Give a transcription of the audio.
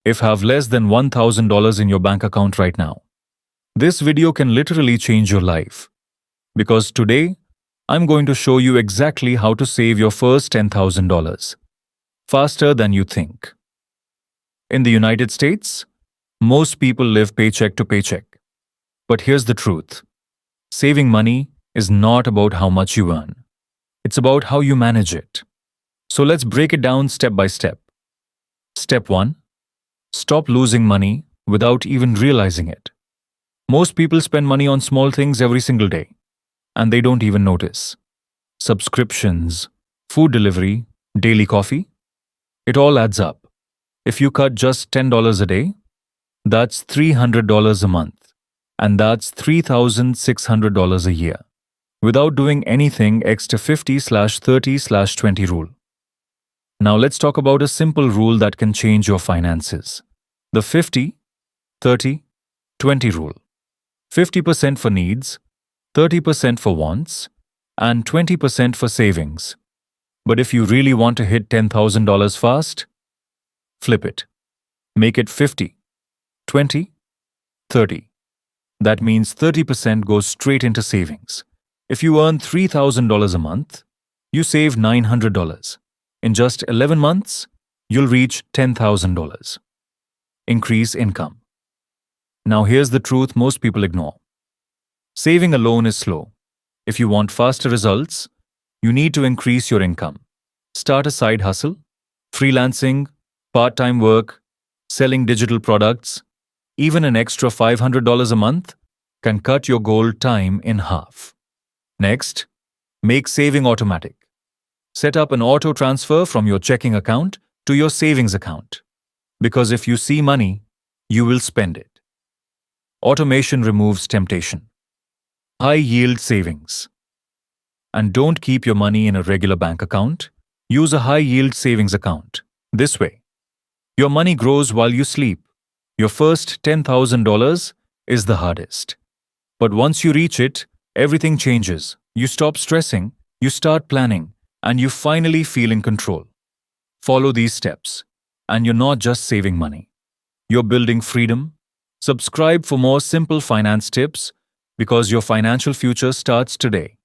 if have less than $1,000 in your bank account right now. This video can literally change your life. Because today, I'm going to show you exactly how to save your first $10,000 faster than you think. In the United States, most people live paycheck to paycheck. But here's the truth. Saving money is not about how much you earn. It's about how you manage it. So let's break it down step by step. Step 1. Stop losing money without even realizing it. Most people spend money on small things every single day, and they don't even notice. Subscriptions, food delivery, daily coffee. It all adds up. If you cut just $10 a day, that's $300 a month, and that's $3,600 a year, without doing anything extra 50/30/20 rule. Now let's talk about a simple rule that can change your finances. The 50/30/20 rule. 50% for needs, 30% for wants, and 20% for savings. But if you really want to hit $10,000 fast, flip it. Make it 50/20/30. That means 30% goes straight into savings. If you earn $3,000 a month, you save $900. In just 11 months, you'll reach $10,000. Increase income. Now here's the truth most people ignore. Saving alone is slow. If you want faster results, you need to increase your income. Start a side hustle, freelancing, part-time work, selling digital products. Even an extra $500 a month can cut your goal time in half. Next, make saving automatic. Set up an auto transfer from your checking account to your savings account. Because if you see money, you will spend it. Automation removes temptation. High-yield savings. And don't keep your money in a regular bank account. Use a high-yield savings account. This way, your money grows while you sleep. Your first $10,000 is the hardest. But once you reach it, everything changes. You stop stressing, you start planning, and you finally feel in control. Follow these steps, and you're not just saving money. You're building freedom. Subscribe for more simple finance tips because your financial future starts today.